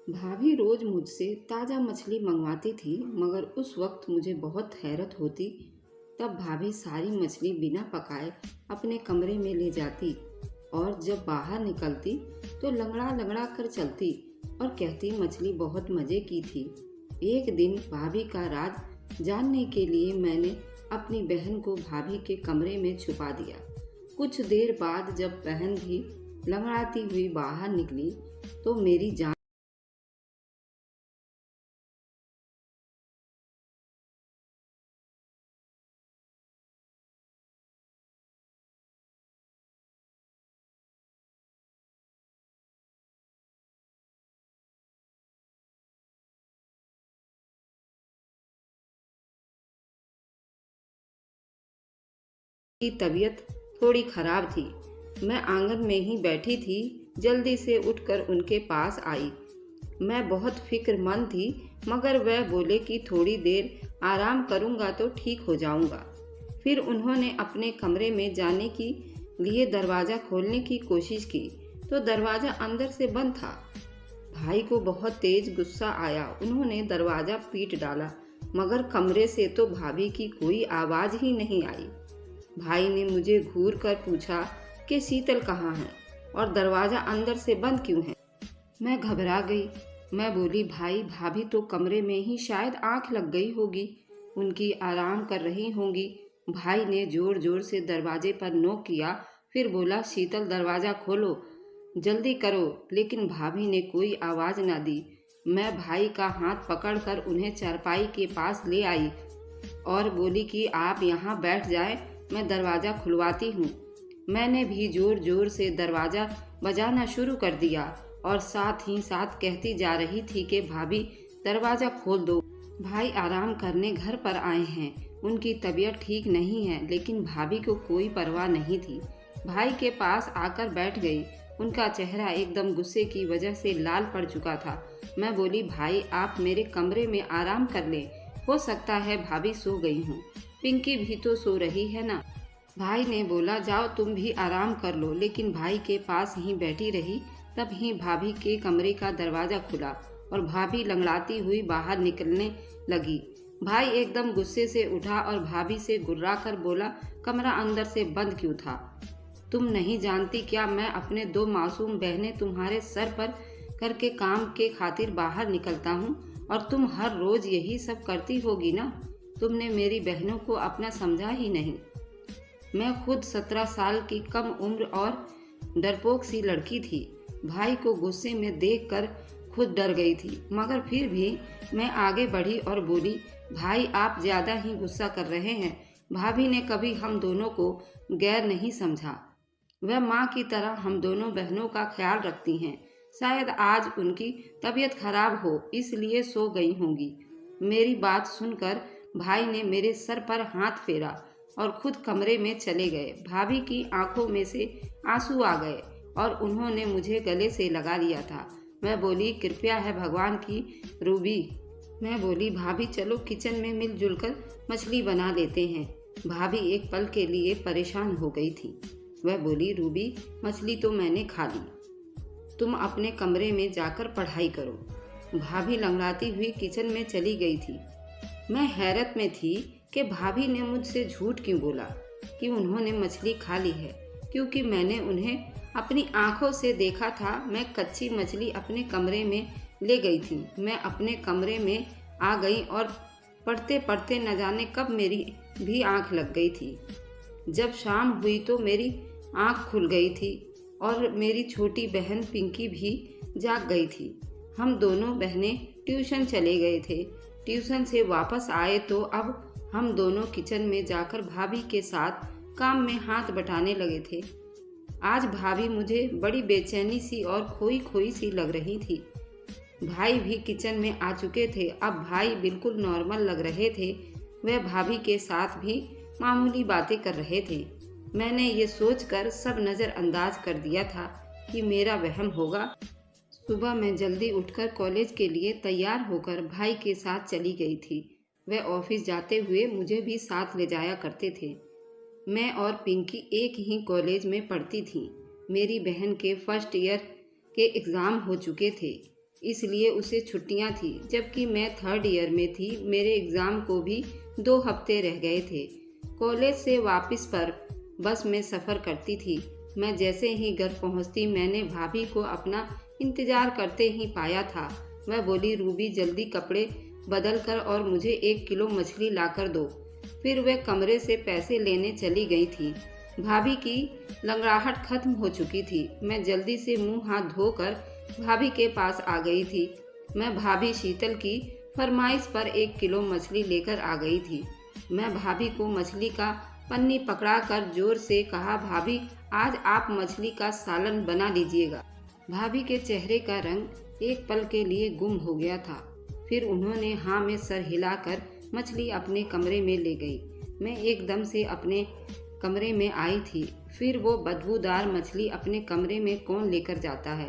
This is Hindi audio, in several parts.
भाभी रोज मुझसे ताज़ा मछली मंगवाती थी, मगर उस वक्त मुझे बहुत हैरत होती। तब भाभी सारी मछली बिना पकाए अपने कमरे में ले जाती और जब बाहर निकलती तो लंगड़ा लंगड़ा कर चलती और कहती मछली बहुत मज़े की थी। एक दिन भाभी का राज जानने के लिए मैंने अपनी बहन को भाभी के कमरे में छुपा दिया। कुछ देर बाद जब बहन भी लंगड़ाती हुई बाहर निकली तो मेरी जान की तबीयत थोड़ी खराब थी। मैं आंगन में ही बैठी थी, जल्दी से उठकर उनके पास आई। मैं बहुत फिक्रमंद थी, मगर वह बोले कि थोड़ी देर आराम करूंगा तो ठीक हो जाऊंगा। फिर उन्होंने अपने कमरे में जाने के लिए दरवाज़ा खोलने की कोशिश की तो दरवाज़ा अंदर से बंद था। भाई को बहुत तेज गुस्सा आया। उन्होंने दरवाज़ा पीट डाला, मगर कमरे से तो भाभी की कोई आवाज़ ही नहीं आई। भाई ने मुझे घूर कर पूछा कि शीतल कहाँ है और दरवाज़ा अंदर से बंद क्यों है। मैं घबरा गई। मैं बोली, भाई भाभी तो कमरे में ही शायद आंख लग गई होगी, उनकी आराम कर रही होंगी। भाई ने जोर जोर से दरवाजे पर नॉक किया, फिर बोला, शीतल दरवाज़ा खोलो, जल्दी करो। लेकिन भाभी ने कोई आवाज़ ना दी। मैं भाई का हाथ पकड़कर उन्हें चारपाई के पास ले आई और बोली कि आप यहाँ बैठ जाएं, मैं दरवाज़ा खुलवाती हूँ। मैंने भी जोर जोर से दरवाज़ा बजाना शुरू कर दिया और साथ ही साथ कहती जा रही थी कि भाभी दरवाज़ा खोल दो, भाई आराम करने घर पर आए हैं, उनकी तबीयत ठीक नहीं है। लेकिन भाभी को कोई परवाह नहीं थी। भाई के पास आकर बैठ गई। उनका चेहरा एकदम गुस्से की वजह से लाल पड़ चुका था। मैं बोली, भाई आप मेरे कमरे में आराम कर लें, हो सकता है भाभी सो गई हूँ, पिंकी भी तो सो रही है ना। भाई ने बोला, जाओ तुम भी आराम कर लो। लेकिन भाई के पास ही बैठी रही। तभी भाभी के कमरे का दरवाज़ा खुला और भाभी लंगड़ाती हुई बाहर निकलने लगी। भाई एकदम गुस्से से उठा और भाभी से गुर्रा कर बोला, कमरा अंदर से बंद क्यों था? तुम नहीं जानती क्या, मैं अपने दो मासूम बहनें तुम्हारे सर पर करके काम के खातिर बाहर निकलता हूँ और तुम हर रोज़ यही सब करती होगी ना। तुमने मेरी बहनों को अपना समझा ही नहीं। मैं खुद 17 साल की कम उम्र और डरपोक सी लड़की थी। भाई को गुस्से में देखकर खुद डर गई थी, मगर फिर भी मैं आगे बढ़ी और बोली, भाई आप ज़्यादा ही गुस्सा कर रहे हैं। भाभी ने कभी हम दोनों को गैर नहीं समझा। वह माँ की तरह हम दोनों बहनों का ख्याल रखती हैं। शायद आज उनकी तबीयत खराब हो, इसलिए सो गई होंगी। मेरी बात सुनकर भाई ने मेरे सर पर हाथ फेरा और खुद कमरे में चले गए। भाभी की आंखों में से आंसू आ गए और उन्होंने मुझे गले से लगा लिया था। मैं बोली, कृपया है भगवान की रूबी। मैं बोली, भाभी चलो किचन में मिलजुल कर मछली बना लेते हैं। भाभी एक पल के लिए परेशान हो गई थी। वह बोली, रूबी मछली तो मैंने खा ली, तुम अपने कमरे में जाकर पढ़ाई करो। भाभी लंगड़ाती हुई किचन में चली गई थी। मैं हैरत में थी कि भाभी ने मुझसे झूठ क्यों बोला कि उन्होंने मछली खा ली है, क्योंकि मैंने उन्हें अपनी आंखों से देखा था। मैं कच्ची मछली अपने कमरे में ले गई थी। मैं अपने कमरे में आ गई और पढ़ते पढ़ते न जाने कब मेरी भी आंख लग गई थी। जब शाम हुई तो मेरी आंख खुल गई थी और मेरी छोटी बहन पिंकी भी जाग गई थी। हम दोनों बहनें ट्यूशन चले गए थे। ट्यूशन से वापस आए तो अब हम दोनों किचन में जाकर भाभी के साथ काम में हाथ बटाने लगे थे। आज भाभी मुझे बड़ी बेचैनी सी और खोई खोई सी लग रही थी। भाई भी किचन में आ चुके थे। अब भाई बिल्कुल नॉर्मल लग रहे थे। वह भाभी के साथ भी मामूली बातें कर रहे थे। मैंने ये सोचकर सब नज़रअंदाज कर दिया था कि मेरा वहम होगा। सुबह मैं जल्दी उठकर कॉलेज के लिए तैयार होकर भाई के साथ चली गई थी। वह ऑफिस जाते हुए मुझे भी साथ ले जाया करते थे। मैं और पिंकी एक ही कॉलेज में पढ़ती थी। मेरी बहन के फर्स्ट ईयर के एग्ज़ाम हो चुके थे। इसलिए उसे छुट्टियां थी, जबकि मैं 3rd ईयर में थी। मेरे एग्ज़ाम को भी 2 हफ्ते रह गए थे। कॉलेज से वापस पर बस में सफ़र करती थी। मैं जैसे ही घर पहुंचती मैंने भाभी को अपना इंतज़ार करते ही पाया था। वह बोली, रूबी जल्दी कपड़े बदल कर और मुझे 1 किलो मछली लाकर दो। फिर वह कमरे से पैसे लेने चली गई थी। भाभी की लंगड़ाहट खत्म हो चुकी थी। मैं जल्दी से मुंह हाथ धोकर भाभी के पास आ गई थी। मैं भाभी शीतल की फरमाइश पर 1 किलो मछली लेकर आ गई थी। मैं भाभी को मछली का पन्नी पकड़ा कर जोर से कहा, भाभी आज आप मछली का सालन बना लीजिएगा। भाभी के चेहरे का रंग एक पल के लिए गुम हो गया था। फिर उन्होंने हाँ में सर हिलाकर मछली अपने कमरे में ले गई। मैं एकदम से अपने कमरे में आई थी। फिर वो बदबूदार मछली अपने कमरे में कौन लेकर जाता है।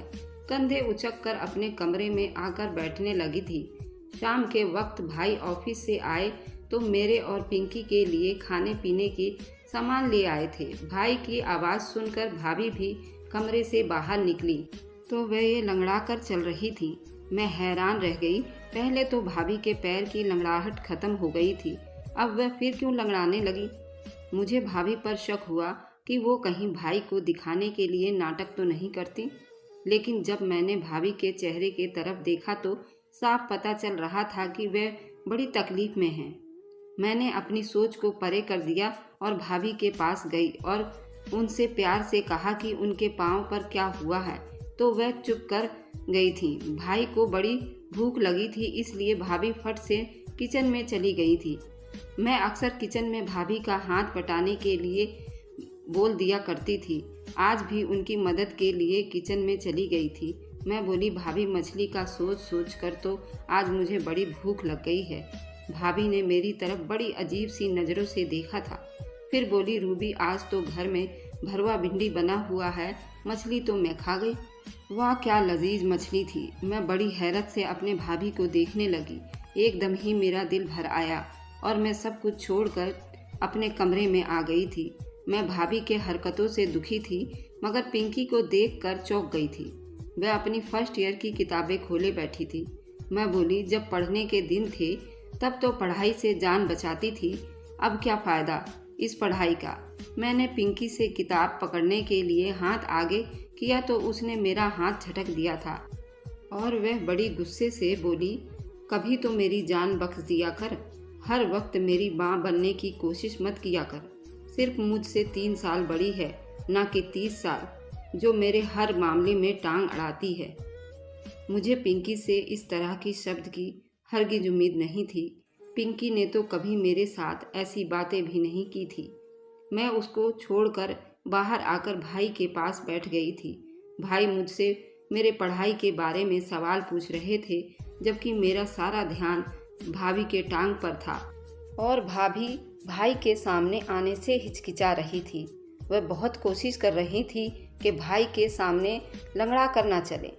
कंधे उचक कर अपने कमरे में आकर बैठने लगी थी। शाम के वक्त भाई ऑफिस से आए तो मेरे और पिंकी के लिए खाने पीने की सामान ले आए थे। भाई की आवाज़ सुनकर भाभी भी कमरे से बाहर निकली तो वह ये लंगड़ा कर चल रही थी। मैं हैरान रह गई। पहले तो भाभी के पैर की लंगड़ाहट खत्म हो गई थी, अब वह फिर क्यों लंगड़ाने लगी। मुझे भाभी पर शक हुआ कि वो कहीं भाई को दिखाने के लिए नाटक तो नहीं करती। लेकिन जब मैंने भाभी के चेहरे के तरफ देखा तो साफ पता चल रहा था कि वह बड़ी तकलीफ में हैं। मैंने अपनी सोच को परे कर दिया और भाभी के पास गई और उनसे प्यार से कहा कि उनके पाँव पर क्या हुआ है, तो वह चुप कर गई थी। भाई को बड़ी भूख लगी थी, इसलिए भाभी फट से किचन में चली गई थी। मैं अक्सर किचन में भाभी का हाथ बटाने के लिए बोल दिया करती थी। आज भी उनकी मदद के लिए किचन में चली गई थी। मैं बोली, भाभी मछली का सोच सोच कर तो आज मुझे बड़ी भूख लग गई है। भाभी ने मेरी तरफ बड़ी अजीब सी नज़रों से देखा था। फिर बोली, रूबी आज तो घर में भरवा भिंडी बना हुआ है, मछली तो मैं खा गई। वाह क्या लजीज मछली थी। मैं बड़ी हैरत से अपने भाभी को देखने लगी। एकदम ही मेरा दिल भर आया और मैं सब कुछ छोड़कर अपने कमरे में आ गई थी। मैं भाभी के हरकतों से दुखी थी, मगर पिंकी को देखकर चौंक गई थी। वह अपनी 1st ईयर की किताबें खोले बैठी थी। मैं बोली, जब पढ़ने के दिन थे तब तो पढ़ाई से जान बचाती थी, अब क्या फ़ायदा इस पढ़ाई का। मैंने पिंकी से किताब पकड़ने के लिए हाथ आगे किया तो उसने मेरा हाथ झटक दिया था और वह बड़ी गुस्से से बोली, कभी तो मेरी जान बख्श दिया कर, हर वक्त मेरी माँ बनने की कोशिश मत किया कर। सिर्फ मुझसे 3 साल बड़ी है, ना कि 30 साल, जो मेरे हर मामले में टांग अड़ाती है। मुझे पिंकी से इस तरह की शब्द की हरगिज उम्मीद नहीं थी। पिंकी ने तो कभी मेरे साथ ऐसी बातें भी नहीं की थी। मैं उसको छोड़कर बाहर आकर भाई के पास बैठ गई थी। भाई मुझसे मेरे पढ़ाई के बारे में सवाल पूछ रहे थे, जबकि मेरा सारा ध्यान भाभी के टांग पर था और भाभी भाई के सामने आने से हिचकिचा रही थी। वह बहुत कोशिश कर रही थी कि भाई के सामने लंगड़ा करना चले।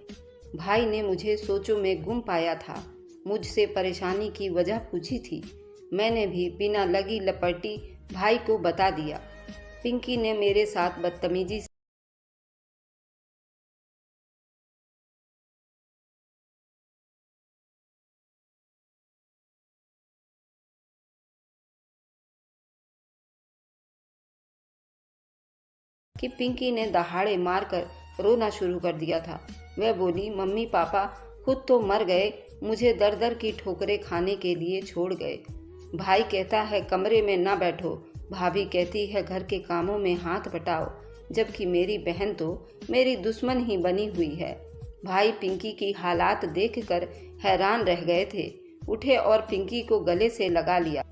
भाई ने मुझे सोचों में गुम पाया था। मुझसे परेशानी की वजह पूछी थी। मैंने भी बिना लगी लपटी भाई को बता दिया। पिंकी ने मेरे साथ बदतमीजी कि पिंकी ने दहाड़े मारकर रोना शुरू कर दिया था। वह बोली, मम्मी पापा खुद तो मर गए, मुझे दर दर की ठोकरें खाने के लिए छोड़ गए। भाई कहता है कमरे में ना बैठो, भाभी कहती है घर के कामों में हाथ बटाओ, जबकि मेरी बहन तो मेरी दुश्मन ही बनी हुई है। भाई पिंकी की हालात देखकर हैरान रह गए थे। उठे और पिंकी को गले से लगा लिया।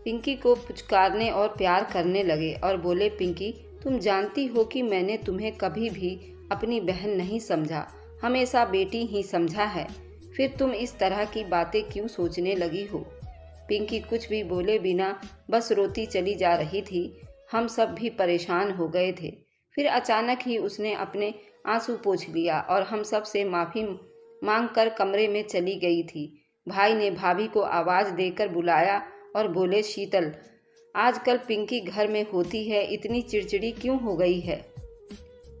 पिंकी को पुचकारने और प्यार करने लगे और बोले, पिंकी तुम जानती हो कि मैंने तुम्हें कभी भी अपनी बहन नहीं समझा, हमेशा बेटी ही समझा है। फिर तुम इस तरह की बातें क्यों सोचने लगी हो। पिंकी कुछ भी बोले बिना बस रोती चली जा रही थी। हम सब भी परेशान हो गए थे। फिर अचानक ही उसने अपने आंसू पोंछ लिया और हम सब से माफ़ी मांगकर कमरे में चली गई थी। भाई ने भाभी को आवाज़ देकर बुलाया और बोले, शीतल आजकल पिंकी घर में होती है, इतनी चिड़चिड़ी क्यों हो गई है,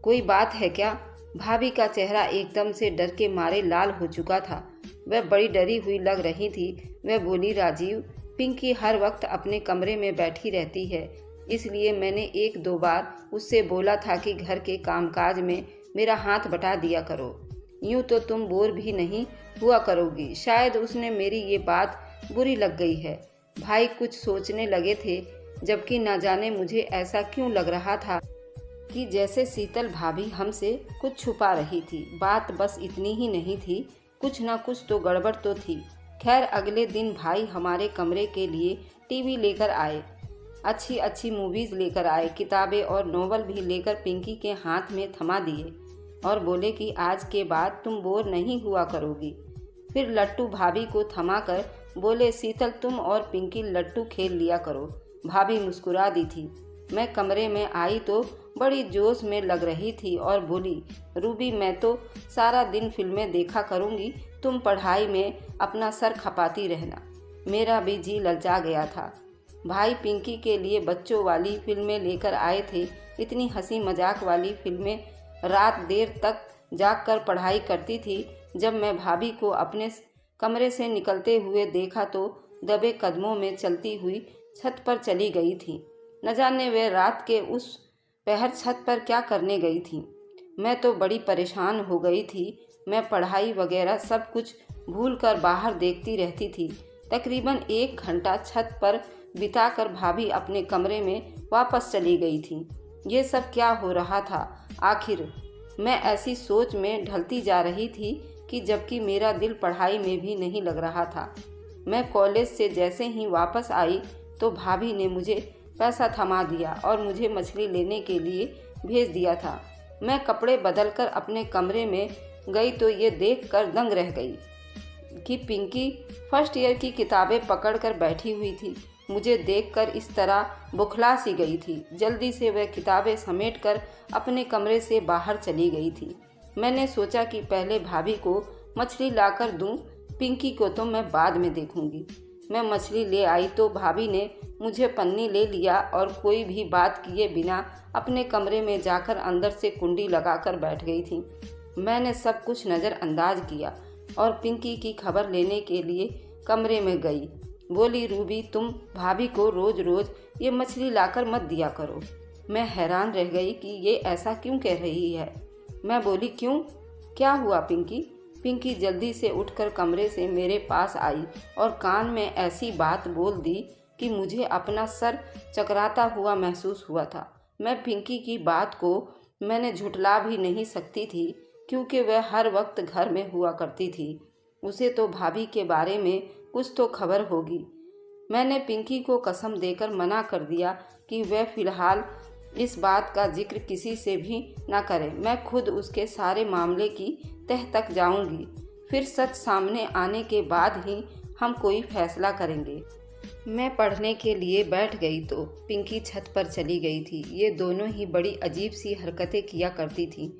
कोई बात है क्या। भाभी का चेहरा एकदम से डर के मारे लाल हो चुका था। वह बड़ी डरी हुई लग रही थी। वह बोली, राजीव, पिंकी हर वक्त अपने कमरे में बैठी रहती है, इसलिए मैंने एक दो बार उससे बोला था कि घर के कामकाज में मेरा हाथ बटा दिया करो, यूं तो तुम बोर भी नहीं हुआ करोगी। शायद उसने मेरी ये बात बुरी लग गई है। भाई कुछ सोचने लगे थे, जबकि न जाने मुझे ऐसा क्यों लग रहा था कि जैसे शीतल भाभी हमसे कुछ छुपा रही थी। बात बस इतनी ही नहीं थी, कुछ न कुछ तो गड़बड़ तो थी। खैर, अगले दिन भाई हमारे कमरे के लिए टीवी लेकर आए, अच्छी अच्छी मूवीज़ लेकर आए, किताबें और नोवेल भी लेकर पिंकी के हाथ में थमा दिए और बोले कि आज के बाद तुम बोर नहीं हुआ करोगी। फिर लट्टू भाभी को थमाकर बोले, शीतल, तुम और पिंकी लट्टू खेल लिया करो। भाभी मुस्कुरा दी थी। मैं कमरे में आई तो बड़ी जोश में लग रही थी और बोली, रूबी, मैं तो सारा दिन फिल्में देखा करूँगी, तुम पढ़ाई में अपना सर खपाती रहना। मेरा भी जी ललचा गया था। भाई पिंकी के लिए बच्चों वाली फिल्में लेकर आए थे, इतनी हंसी मजाक वाली फिल्में। रात देर तक जागकर पढ़ाई करती थी। जब मैं भाभी को अपने कमरे से निकलते हुए देखा तो दबे कदमों में चलती हुई छत पर चली गई थी। न जाने वे रात के उस पहर छत पर क्या करने गई थी। मैं तो बड़ी परेशान हो गई थी। मैं पढ़ाई वगैरह सब कुछ भूलकर बाहर देखती रहती थी। तकरीबन 1 घंटा छत पर बिताकर भाभी अपने कमरे में वापस चली गई थी। ये सब क्या हो रहा था आखिर? मैं ऐसी सोच में ढलती जा रही थी कि जबकि मेरा दिल पढ़ाई में भी नहीं लग रहा था। मैं कॉलेज से जैसे ही वापस आई तो भाभी ने मुझे पैसा थमा दिया और मुझे मछली लेने के लिए भेज दिया था। मैं कपड़े बदलकर अपने कमरे में गई तो ये देखकर दंग रह गई कि पिंकी फर्स्ट ईयर की किताबें पकड़कर बैठी हुई थी। मुझे देखकर इस तरह बुखला सी गई थी। जल्दी से वह किताबें समेटकर अपने कमरे से बाहर चली गई थी। मैंने सोचा कि पहले भाभी को मछली लाकर दूं, पिंकी को तो मैं बाद में देखूंगी। मैं मछली ले आई तो भाभी ने मुझे पन्नी ले लिया और कोई भी बात किए बिना अपने कमरे में जाकर अंदर से कुंडी लगाकर बैठ गई थी। मैंने सब कुछ नज़रअंदाज किया और पिंकी की खबर लेने के लिए कमरे में गई। बोली, रूबी, तुम भाभी को रोज़ रोज़ ये मछली लाकर मत दिया करो। मैं हैरान रह गई कि ये ऐसा क्यों कह रही है। मैं बोली, क्यों, क्या हुआ पिंकी? पिंकी जल्दी से उठकर कमरे से मेरे पास आई और कान में ऐसी बात बोल दी कि मुझे अपना सर चकराता हुआ महसूस हुआ था। मैं पिंकी की बात को मैंने झुठला भी नहीं सकती थी, क्योंकि वह हर वक्त घर में हुआ करती थी। उसे तो भाभी के बारे में कुछ तो खबर होगी। मैंने पिंकी को कसम देकर मना कर दिया कि वह फ़िलहाल इस बात का जिक्र किसी से भी ना करे। मैं खुद उसके सारे मामले की तह तक जाऊंगी, फिर सच सामने आने के बाद ही हम कोई फैसला करेंगे। मैं पढ़ने के लिए बैठ गई तो पिंकी छत पर चली गई थी। ये दोनों ही बड़ी अजीब सी हरकतें किया करती थी।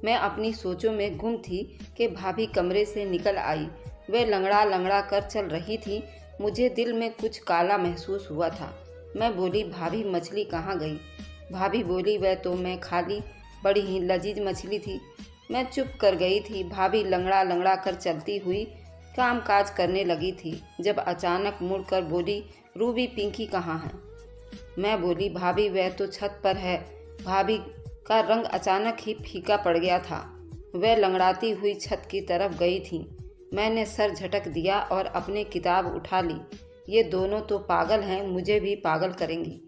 मैं अपनी सोचों में गुम थी कि भाभी कमरे से निकल आई। वह लंगड़ा लंगड़ा कर चल रही थी। मुझे दिल में कुछ काला महसूस हुआ था। मैं बोली, भाभी, मछली कहाँ गई? भाभी बोली, वह तो मैं खा ली, बड़ी ही लजीज मछली थी। मैं चुप कर गई थी। भाभी लंगड़ा लंगड़ा कर चलती हुई काम काज करने लगी थी, जब अचानक मुड़कर बोली, रूबी, पिंकी कहाँ है? मैं बोली, भाभी, वह तो छत पर है। भाभी का रंग अचानक ही फीका पड़ गया था। वह लंगड़ाती हुई छत की तरफ गई थी। मैंने सर झटक दिया और अपनी किताब उठा ली। ये दोनों तो पागल हैं, मुझे भी पागल करेंगी।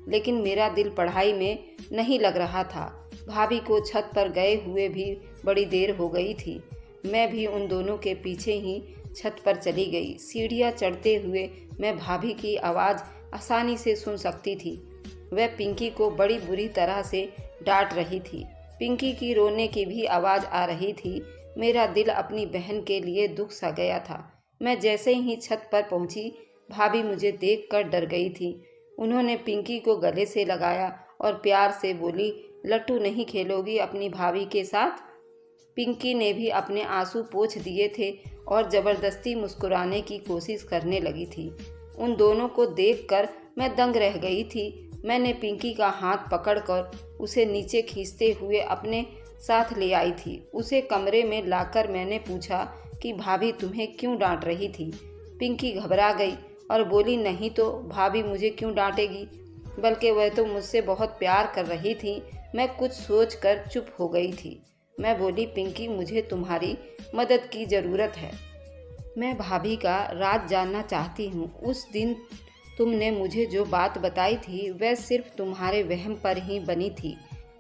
लेकिन मेरा दिल पढ़ाई में नहीं लग रहा था। भाभी को छत पर गए हुए भी बड़ी देर हो गई थी। मैं भी उन दोनों के पीछे ही छत पर चली गई। सीढ़ियाँ चढ़ते हुए मैं भाभी की आवाज़ आसानी से सुन सकती थी। वह पिंकी को बड़ी बुरी तरह से डांट रही थी। पिंकी की रोने की भी आवाज़ आ रही थी। मेरा दिल अपनी बहन के लिए दुख सा गया था। मैं जैसे ही छत पर पहुंची, भाभी मुझे देखकर डर गई थी। उन्होंने पिंकी को गले से लगाया और प्यार से बोली, लट्टू नहीं खेलोगी अपनी भाभी के साथ? पिंकी ने भी अपने आंसू पोंछ दिए थे और ज़बरदस्ती मुस्कुराने की कोशिश करने लगी थी। उन दोनों को देखकर मैं दंग रह गई थी। मैंने पिंकी का हाथ पकड़कर उसे नीचे खींचते हुए अपने साथ ले आई थी। उसे कमरे में लाकर मैंने पूछा कि भाभी तुम्हें क्यों डांट रही थी। पिंकी घबरा गई और बोली, नहीं तो भाभी मुझे क्यों डांटेगी, बल्कि वह तो मुझसे बहुत प्यार कर रही थी। मैं कुछ सोचकर चुप हो गई थी। मैं बोली, पिंकी मुझे तुम्हारी मदद की ज़रूरत है। मैं भाभी का राज जानना चाहती हूँ। उस दिन तुमने मुझे जो बात बताई थी वह सिर्फ तुम्हारे वहम पर ही बनी थी,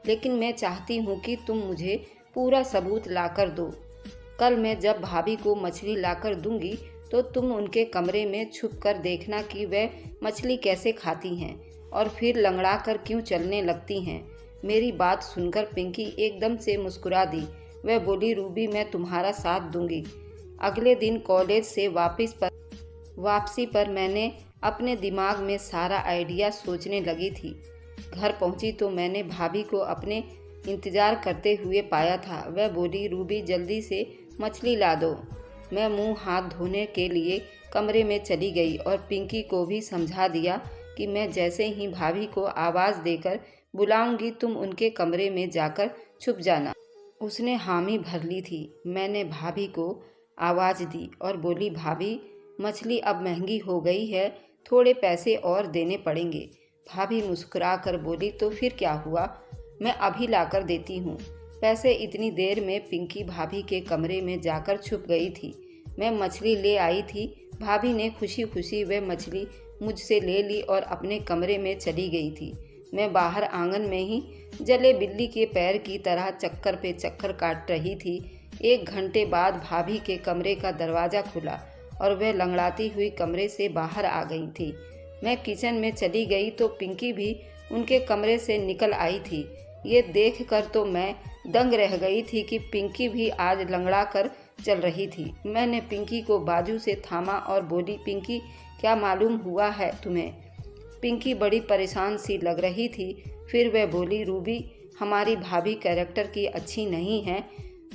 लेकिन मैं चाहती हूँ कि तुम मुझे पूरा सबूत लाकर दो। कल मैं जब भाभी को मछली लाकर दूंगी तो तुम उनके कमरे में छुप कर देखना कि वह मछली कैसे खाती हैं और फिर लंगड़ा कर क्यों चलने लगती हैं। मेरी बात सुनकर पिंकी एकदम से मुस्कुरा दी। वह बोली, रूबी मैं तुम्हारा साथ दूंगी। अगले दिन कॉलेज से वापसी पर मैंने अपने दिमाग में सारा आइडिया सोचने लगी थी। घर पहुंची तो मैंने भाभी को अपने इंतज़ार करते हुए पाया था। वह बोली, रूबी जल्दी से मछली ला दो। मैं मुंह हाथ धोने के लिए कमरे में चली गई और पिंकी को भी समझा दिया कि मैं जैसे ही भाभी को आवाज़ देकर बुलाऊंगी तुम उनके कमरे में जाकर छुप जाना। उसने हामी भर ली थी। मैंने भाभी को आवाज़ दी और बोली, भाभी मछली अब महंगी हो गई है, थोड़े पैसे और देने पड़ेंगे। भाभी मुस्कुरा कर बोली, तो फिर क्या हुआ, मैं अभी लाकर देती हूँ पैसे। इतनी देर में पिंकी भाभी के कमरे में जाकर छुप गई थी। मैं मछली ले आई थी। भाभी ने खुशी खुशी वह मछली मुझसे ले ली और अपने कमरे में चली गई थी। मैं बाहर आंगन में ही जले बिल्ली के पैर की तरह चक्कर पे चक्कर काट रही थी। 1 घंटे बाद भाभी के कमरे का दरवाज़ा खुला और वह लंगड़ाती हुई कमरे से बाहर आ गई थी। मैं किचन में चली गई तो पिंकी भी उनके कमरे से निकल आई थी। ये देखकर तो मैं दंग रह गई थी कि पिंकी भी आज लंगड़ा कर चल रही थी। मैंने पिंकी को बाजू से थामा और बोली, पिंकी क्या मालूम हुआ है तुम्हें। पिंकी बड़ी परेशान सी लग रही थी। फिर वह बोली, रूबी हमारी भाभी कैरेक्टर की अच्छी नहीं है।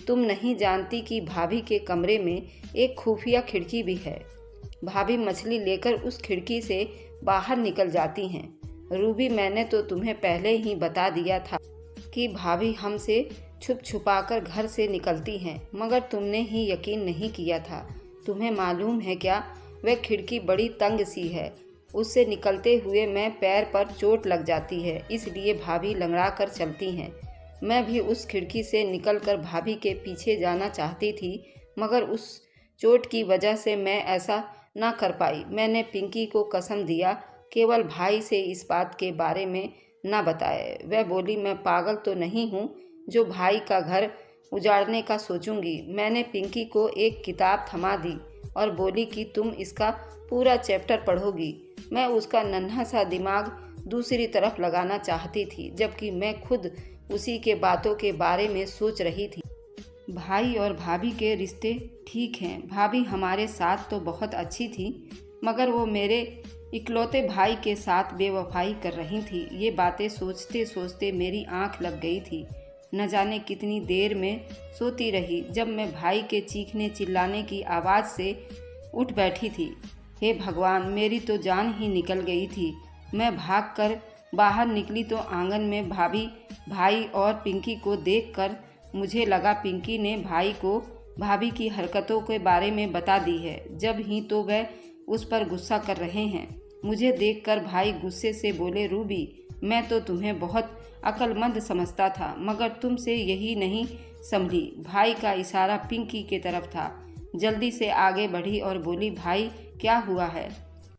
तुम नहीं जानती कि भाभी के कमरे में एक खुफिया खिड़की भी है। भाभी मछली लेकर उस खिड़की से बाहर निकल जाती हैं। रूबी मैंने तो तुम्हें पहले ही बता दिया था कि भाभी हमसे छुप छुपा कर घर से निकलती हैं, मगर तुमने ही यकीन नहीं किया था। तुम्हें मालूम है क्या, वह खिड़की बड़ी तंग सी है। उससे निकलते हुए मैं पैर पर चोट लग जाती है, इसलिए भाभी लंगड़ा कर चलती हैं। मैं भी उस खिड़की से निकलकर भाभी के पीछे जाना चाहती थी, मगर उस चोट की वजह से मैं ऐसा ना कर पाई। मैंने पिंकी को कसम दिया केवल भाई से इस बात के बारे में ना बताए। वह बोली, मैं पागल तो नहीं हूँ जो भाई का घर उजाड़ने का सोचूंगी। मैंने पिंकी को एक किताब थमा दी और बोली कि तुम इसका पूरा चैप्टर पढ़ोगी। मैं उसका नन्हा सा दिमाग दूसरी तरफ लगाना चाहती थी, जबकि मैं खुद उसी के बातों के बारे में सोच रही थी। भाई और भाभी के रिश्ते ठीक हैं। भाभी हमारे साथ तो बहुत अच्छी थी, मगर वो मेरे इकलौते भाई के साथ बेवफाई कर रही थी। ये बातें सोचते सोचते मेरी आंख लग गई थी। न जाने कितनी देर में सोती रही, जब मैं भाई के चीखने चिल्लाने की आवाज़ से उठ बैठी थी। हे भगवान, मेरी तो जान ही निकल गई थी। मैं भागकर बाहर निकली तो आंगन में भाभी, भाई और पिंकी को देखकर मुझे लगा पिंकी ने भाई को भाभी की हरकतों के बारे में बता दी है, जब ही तो वह उस पर गुस्सा कर रहे हैं। मुझे देखकर भाई गुस्से से बोले, रूबी मैं तो तुम्हें बहुत अक्लमंद समझता था, मगर तुमसे यही नहीं संभली। भाई का इशारा पिंकी के तरफ था। जल्दी से आगे बढ़ी और बोली, भाई क्या हुआ है।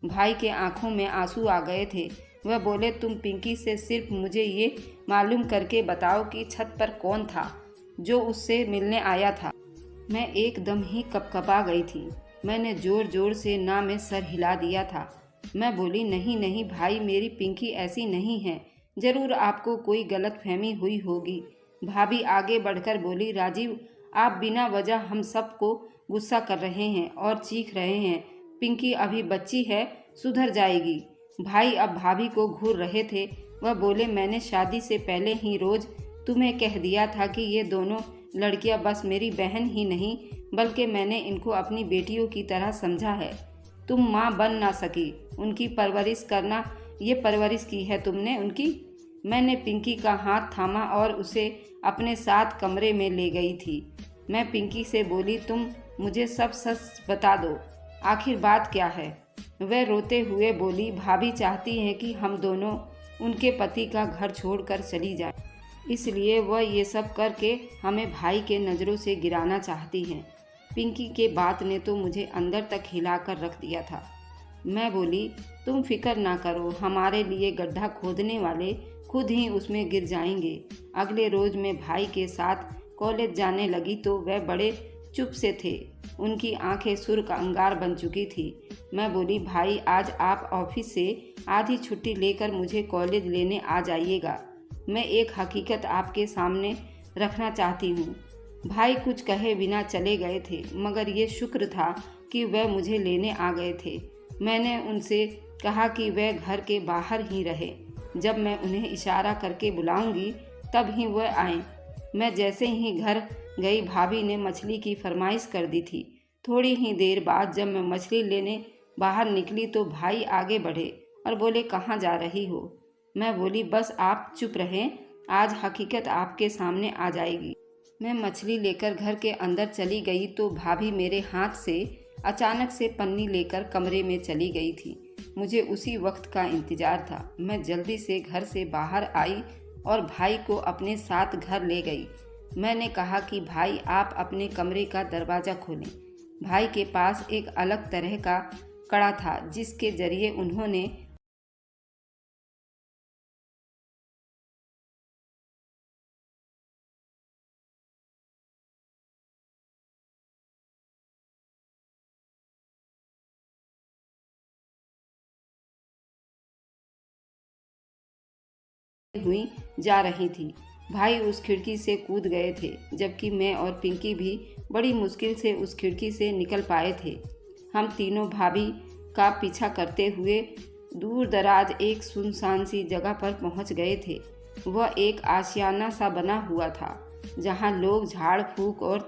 भाई के आंखों में आंसू आ गए थे। वह बोले, तुम पिंकी से सिर्फ मुझे ये मालूम करके बताओ कि छत पर कौन था जो उससे मिलने आया था। मैं एकदम ही कपकपा गई थी। मैंने ज़ोर ज़ोर से ना में सर हिला दिया था। मैं बोली, नहीं नहीं भाई, मेरी पिंकी ऐसी नहीं है, ज़रूर आपको कोई गलतफहमी हुई होगी। भाभी आगे बढ़कर बोली, राजीव आप बिना वजह हम सबको गुस्सा कर रहे हैं और चीख रहे हैं। पिंकी अभी बच्ची है, सुधर जाएगी। भाई अब भाभी को घूर रहे थे। वह बोले, मैंने शादी से पहले ही रोज़ तुम्हें कह दिया था कि ये दोनों लड़कियां बस मेरी बहन ही नहीं, बल्कि मैंने इनको अपनी बेटियों की तरह समझा है। तुम माँ बन ना सकी, उनकी परवरिश करना, ये परवरिश की है तुमने उनकी। मैंने पिंकी का हाथ थामा और उसे अपने साथ कमरे में ले गई थी। मैं पिंकी से बोली, तुम मुझे सब सच बता दो, आखिर बात क्या है। वह रोते हुए बोली, भाभी चाहती हैं कि हम दोनों उनके पति का घर छोड़कर चली जाएं। इसलिए वह ये सब करके हमें भाई के नज़रों से गिराना चाहती हैं। पिंकी के बात ने तो मुझे अंदर तक हिलाकर रख दिया था। मैं बोली, तुम फिक्र ना करो, हमारे लिए गड्ढा खोदने वाले खुद ही उसमें गिर जाएंगे। अगले रोज मैं भाई के साथ कॉलेज जाने लगी तो वह बड़े चुप से थे। उनकी आंखें सुर का अंगार बन चुकी थी। मैं बोली, भाई आज आप ऑफिस से आधी छुट्टी लेकर मुझे कॉलेज लेने आ जाइएगा। मैं एक हकीकत आपके सामने रखना चाहती हूँ। भाई कुछ कहे बिना चले गए थे, मगर ये शुक्र था कि वह मुझे लेने आ गए थे। मैंने उनसे कहा कि वह घर के बाहर ही रहे, जब मैं उन्हें इशारा करके बुलाऊंगी तब ही वह आएं। मैं जैसे ही घर गई भाभी ने मछली की फरमाइश कर दी थी। थोड़ी ही देर बाद जब मैं मछली लेने बाहर निकली तो भाई आगे बढ़े और बोले, कहाँ जा रही हो। मैं बोली, बस आप चुप रहें, आज हकीकत आपके सामने आ जाएगी। मैं मछली लेकर घर के अंदर चली गई तो भाभी मेरे हाथ से अचानक से पन्नी लेकर कमरे में चली गई थी। मुझे उसी वक्त का इंतजार था। मैं जल्दी से घर से बाहर आई और भाई को अपने साथ घर ले गई। मैंने कहा कि भाई आप अपने कमरे का दरवाज़ा खोलें। भाई के पास एक अलग तरह का कड़ा था जिसके जरिए उन्होंने हुई जा रही थी। भाई उस खिड़की से कूद गए थे, जबकि मैं और पिंकी भी बड़ी मुश्किल से उस खिड़की से निकल पाए थे। हम तीनों भाभी का पीछा करते हुए दूर दराज एक सुनसान सी जगह पर पहुंच गए थे। वह एक आशियाना सा बना हुआ था, जहां लोग झाड़ फूक और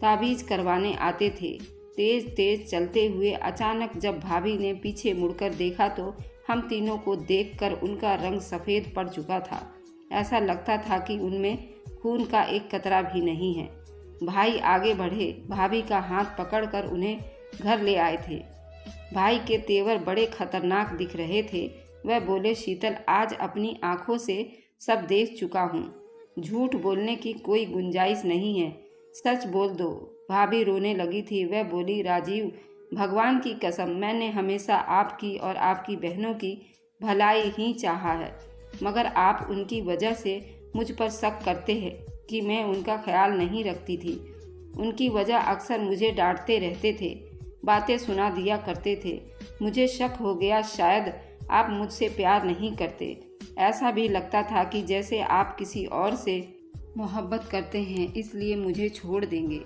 ताबीज करवाने आते थे। तेज तेज चलते हुए अचानक जब भाभी ने पीछे मुड़कर देखा तो हम तीनों को देखकर उनका रंग सफ़ेद पड़ चुका था। ऐसा लगता था कि उनमें खून का एक कतरा भी नहीं है। भाई आगे बढ़े, भाभी का हाथ पकड़कर उन्हें घर ले आए थे। भाई के तेवर बड़े खतरनाक दिख रहे थे। वह बोले, शीतल आज अपनी आंखों से सब देख चुका हूँ, झूठ बोलने की कोई गुंजाइश नहीं है, सच बोल दो। भाभी रोने लगी थी। वह बोली, राजीव भगवान की कसम, मैंने हमेशा आपकी और आपकी बहनों की भलाई ही चाहा है, मगर आप उनकी वजह से मुझ पर शक करते हैं कि मैं उनका ख्याल नहीं रखती थी। उनकी वजह अक्सर मुझे डांटते रहते थे, बातें सुना दिया करते थे। मुझे शक हो गया शायद आप मुझसे प्यार नहीं करते। ऐसा भी लगता था कि जैसे आप किसी और से मोहब्बत करते हैं, इसलिए मुझे छोड़ देंगे।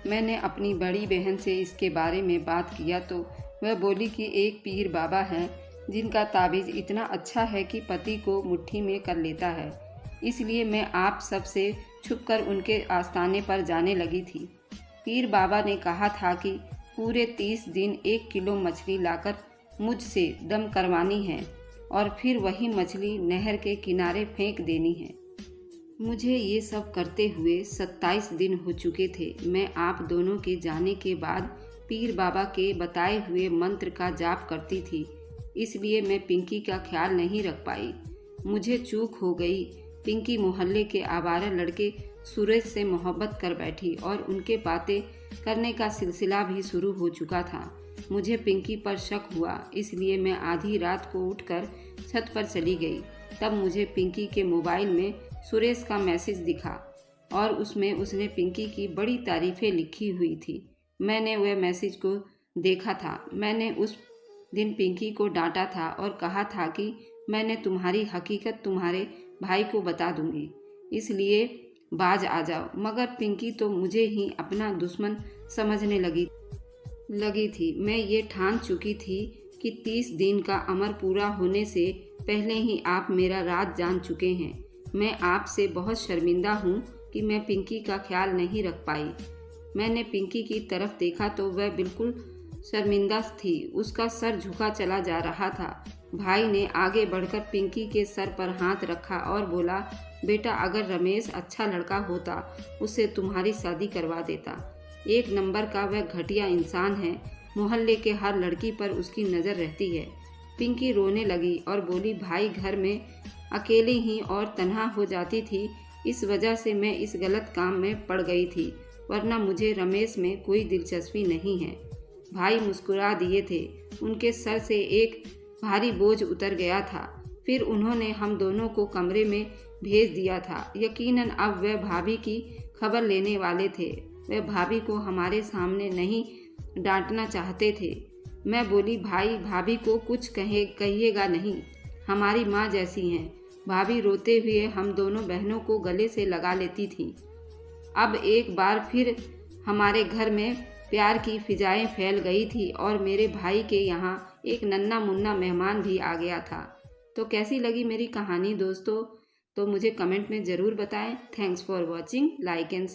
मैंने अपनी बड़ी बहन से इसके बारे में बात किया तो वह बोली कि एक पीर बाबा हैं जिनका ताबीज़ इतना अच्छा है कि पति को मुट्ठी में कर लेता है। इसलिए मैं आप सब से छुपकर उनके आस्थाने पर जाने लगी थी। पीर बाबा ने कहा था कि पूरे 30 दिन 1 किलो मछली लाकर मुझसे दम करवानी है और फिर वही मछली नहर के किनारे फेंक देनी है। मुझे ये सब करते हुए 27 दिन हो चुके थे। मैं आप दोनों के जाने के बाद पीर बाबा के बताए हुए मंत्र का जाप करती थी, इसलिए मैं पिंकी का ख्याल नहीं रख पाई। मुझे चूक हो गई। पिंकी मोहल्ले के आवारा लड़के सूरज से मोहब्बत कर बैठी और उनके बातें करने का सिलसिला भी शुरू हो चुका था। मुझे पिंकी पर शक हुआ, इसलिए मैं आधी रात को उठकर छत पर चली गई। तब मुझे पिंकी के मोबाइल में सुरेश का मैसेज दिखा और उसमें उसने पिंकी की बड़ी तारीफ़ें लिखी हुई थी। मैंने वह मैसेज को देखा था। मैंने उस दिन पिंकी को डांटा था और कहा था कि मैंने तुम्हारी हकीकत तुम्हारे भाई को बता दूंगी, इसलिए बाज आ जाओ। मगर पिंकी तो मुझे ही अपना दुश्मन समझने लगी थी। मैं ये ठान चुकी थी कि 30 दिन का अमर पूरा होने से पहले ही आप मेरा राज जान चुके हैं। मैं आपसे बहुत शर्मिंदा हूँ कि मैं पिंकी का ख्याल नहीं रख पाई। मैंने पिंकी की तरफ देखा तो वह बिल्कुल शर्मिंदा थी। उसका सर झुका चला जा रहा था। भाई ने आगे बढ़कर पिंकी के सर पर हाथ रखा और बोला, बेटा अगर रमेश अच्छा लड़का होता उससे तुम्हारी शादी करवा देता। एक नंबर का वह घटिया इंसान है, मोहल्ले के हर लड़की पर उसकी नज़र रहती है। पिंकी रोने लगी और बोली, भाई घर में अकेली ही और तन्हा हो जाती थी, इस वजह से मैं इस गलत काम में पड़ गई थी, वरना मुझे रमेश में कोई दिलचस्पी नहीं है। भाई मुस्कुरा दिए थे, उनके सर से एक भारी बोझ उतर गया था। फिर उन्होंने हम दोनों को कमरे में भेज दिया था। यकीनन अब वह भाभी की खबर लेने वाले थे। वह भाभी को हमारे सामने नहीं डांटना चाहते थे। मैं बोली, भाई भाभी को कुछ कहिएगा नहीं, हमारी माँ जैसी हैं। भाभी रोते हुए हम दोनों बहनों को गले से लगा लेती थी। अब एक बार फिर हमारे घर में प्यार की फिजाएं फैल गई थी और मेरे भाई के यहाँ एक नन्हा मुन्ना मेहमान भी आ गया था। तो कैसी लगी मेरी कहानी दोस्तों? तो मुझे कमेंट में ज़रूर बताएं। Thanks for watching, like and